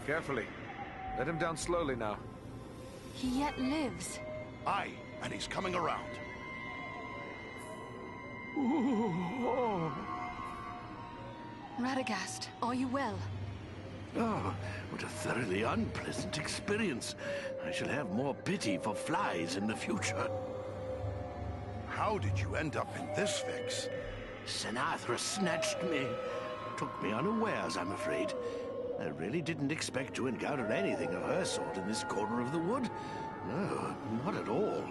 Carefully. Let him down slowly now. He yet lives. Aye, and he's coming around. Radagast, are you well? Oh, what a thoroughly unpleasant experience. I shall have more pity for flies in the future. How did you end up in this fix? Sinatra snatched me. Took me unawares, I'm afraid. I really didn't expect to encounter anything of her sort in this corner of the wood. No, not at all.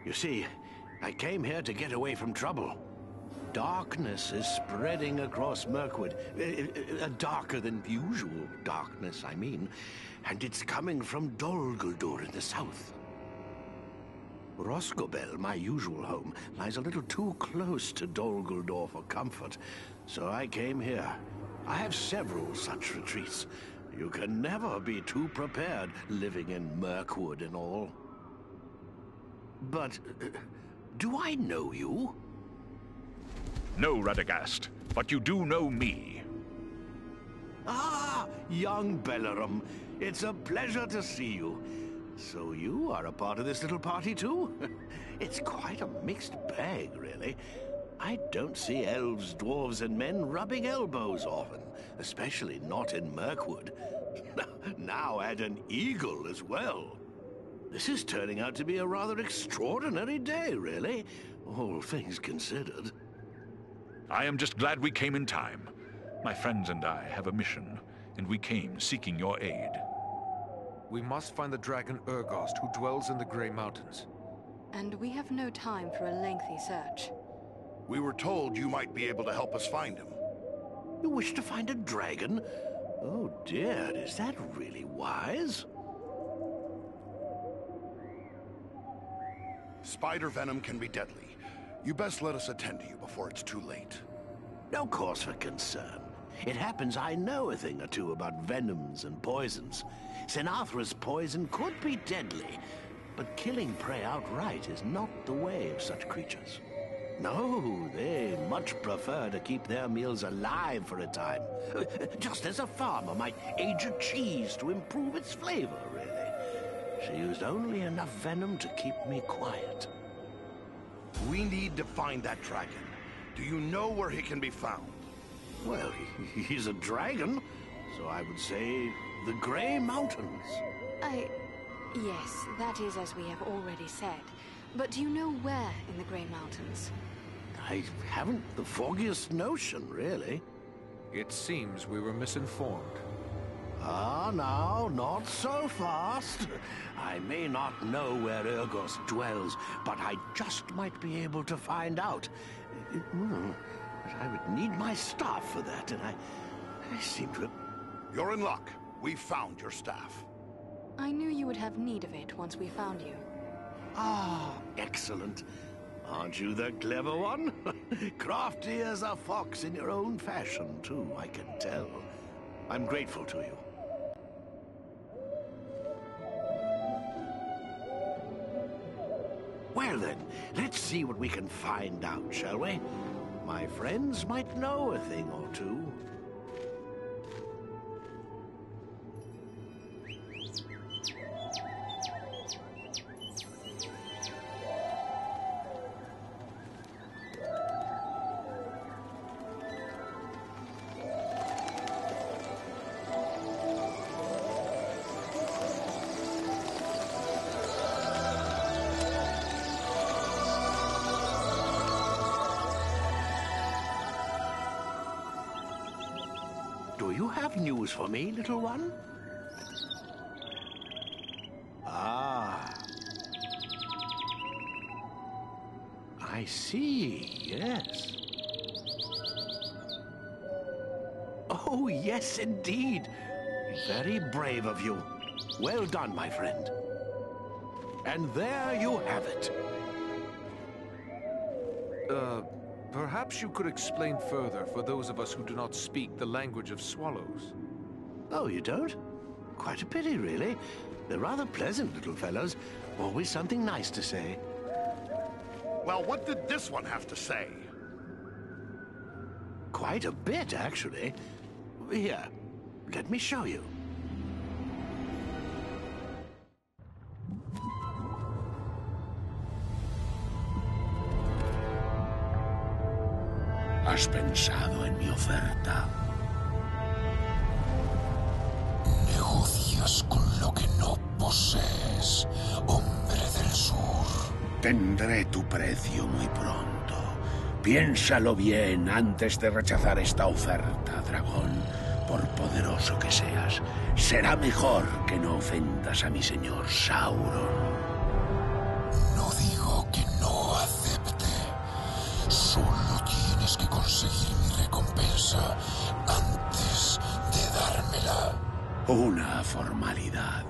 You see, I came here to get away from trouble. Darkness is spreading across Mirkwood. A darker than usual darkness, I mean. And it's coming from Dol Guldur in the south. Rosgobel, my usual home, lies a little too close to Dol Guldur for comfort. So I came here. I have several such retreats. You can never be too prepared living in Mirkwood and all. But, do I know you? No, Radagast, but you do know me. Ah, young Bellerum. It's a pleasure to see you. So you are a part of this little party too? It's quite a mixed bag, really. I don't see elves, dwarves, and men rubbing elbows often, especially not in Mirkwood. Now add an eagle as well. This is turning out to be a rather extraordinary day, really, all things considered. I am just glad we came in time. My friends and I have a mission, and we came seeking your aid. We must find the dragon Urgost, who dwells in the Grey Mountains. And we have no time for a lengthy search. We were told you might be able to help us find him. You wish to find a dragon? Oh dear, is that really wise? Spider venom can be deadly. You best let us attend to you before it's too late. No cause for concern. It happens I know a thing or two about venoms and poisons. Sinathra's poison could be deadly, but killing prey outright is not the way of such creatures. No, they much prefer to keep their meals alive for a time. Just as a farmer might age a cheese to improve its flavor, really. She used only enough venom to keep me quiet. We need to find that dragon. Do you know where he can be found? Well, he's a dragon, so I would say the Grey Mountains. Yes, that is as we have already said. But do you know where in the Grey Mountains? I haven't the foggiest notion, really. It seems we were misinformed. Ah, now, not so fast. I may not know where Urgost dwells, but I just might be able to find out. But I would need my staff for that, and I seem to have... You're in luck. We found your staff. I knew you would have need of it once we found you. Ah, excellent. Aren't you the clever one? Crafty as a fox in your own fashion, too, I can tell. I'm grateful to you. Well then, let's see what we can find out, shall we? My friends might know a thing or two. Do you have news for me, little one? Ah. I see, yes. Oh, yes, indeed. Very brave of you. Well done, my friend. And there you have it. Perhaps you could explain further for those of us who do not speak the language of swallows. Oh, you don't? Quite a pity, really. They're rather pleasant little fellows. Always something nice to say. Well, what did this one have to say? Quite a bit, actually. Here, let me show you. ¿Has pensado en mi oferta? Negocias con lo que no posees, hombre del sur. Tendré tu precio muy pronto. Piénsalo bien antes de rechazar esta oferta, dragón. Por poderoso que seas, será mejor que no ofendas a mi señor Sauron. No digo que no acepte. Solo tienes que conseguir mi recompensa antes de dármela. Una formalidad.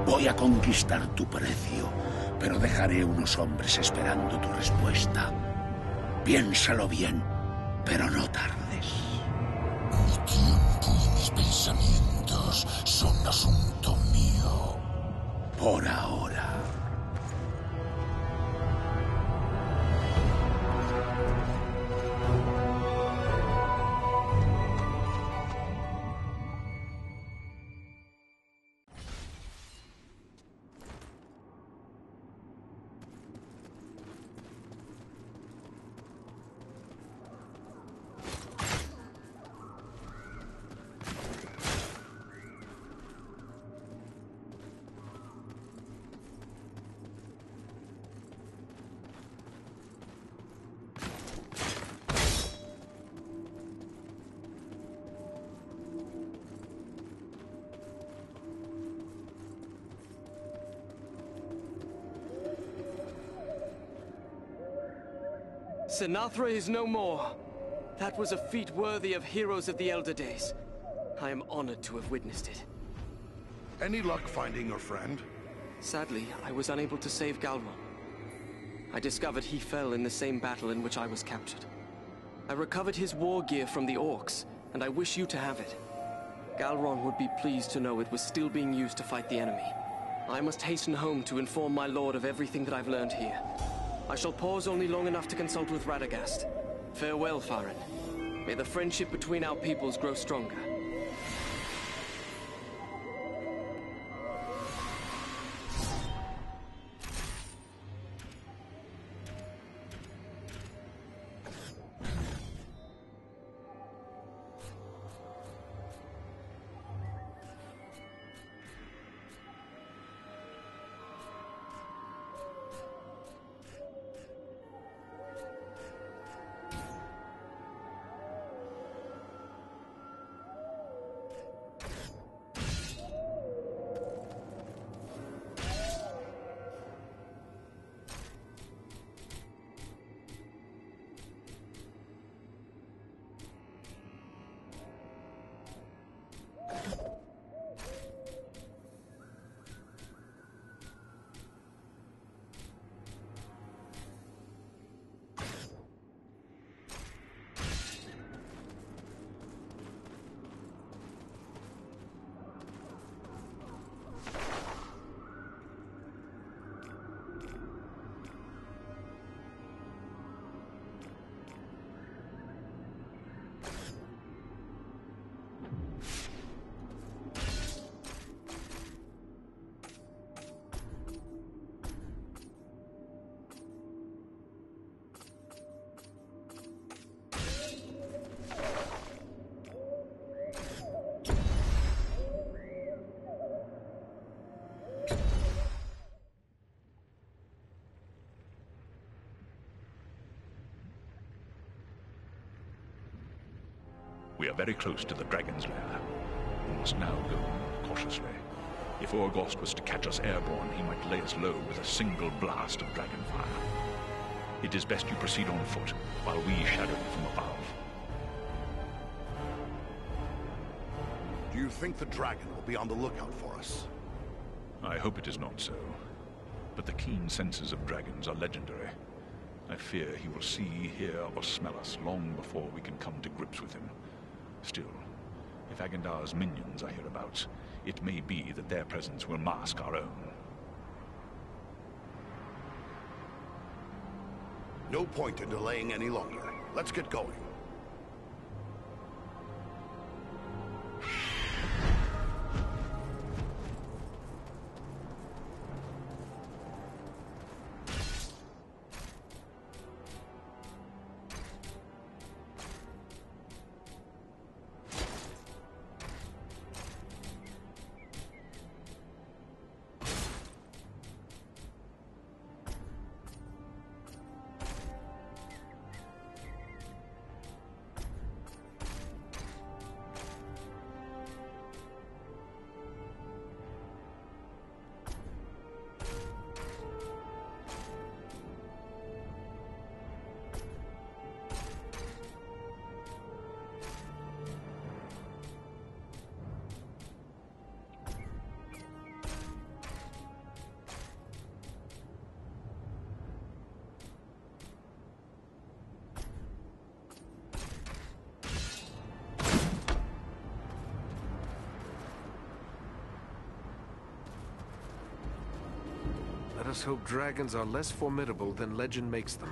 Voy a conquistar tu precio, pero dejaré unos hombres esperando tu respuesta. Piénsalo bien, pero no tardes. Mi tiempo y mis pensamientos son asunto mío. Por ahora. Sinatra is no more. That was a feat worthy of heroes of the elder days. I am honored to have witnessed it. Any luck finding your friend? Sadly, I was unable to save Galron. I discovered he fell in the same battle in which I was captured. I recovered his war gear from the orcs, and I wish you to have it. Galron would be pleased to know it was still being used to fight the enemy. I must hasten home to inform my lord of everything that I've learned here. I shall pause only long enough to consult with Radagast. Farewell, Farin. May the friendship between our peoples grow stronger. We are very close to the dragon's lair. We must now go cautiously. If Orgost was to catch us airborne, he might lay us low with a single blast of dragon fire. It is best you proceed on foot, while we shadow you from above. Do you think the dragon will be on the lookout for us? I hope it is not so. But the keen senses of dragons are legendary. I fear he will see, hear, or smell us long before we can come to grips with him. Still, if Agendar's minions are hereabouts, it may be that their presence will mask our own. No point in delaying any longer. Let's get going. Let us hope dragons are less formidable than legend makes them.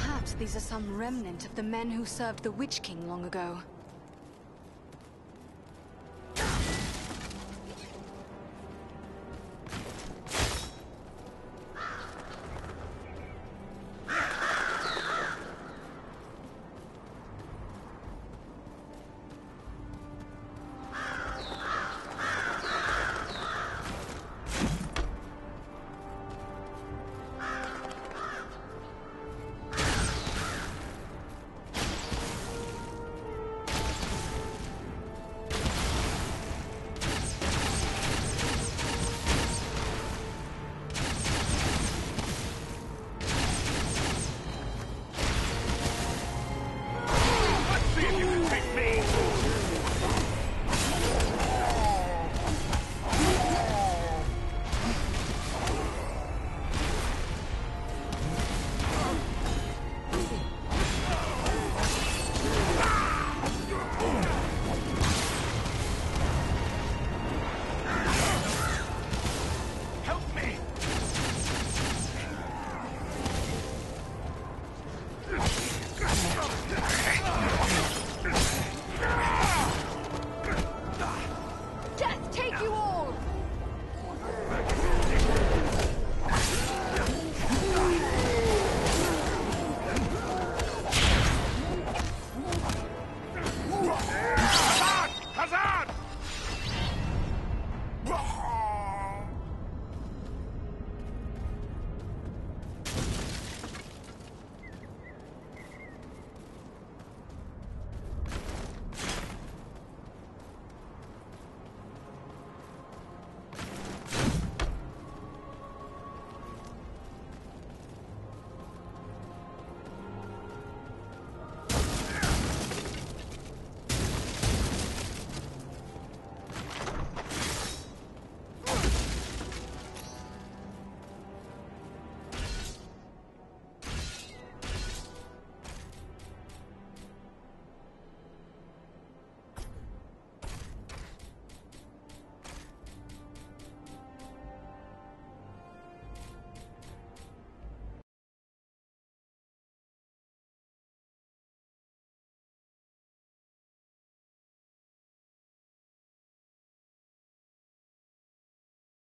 Perhaps these are some remnant of the men who served the Witch King long ago.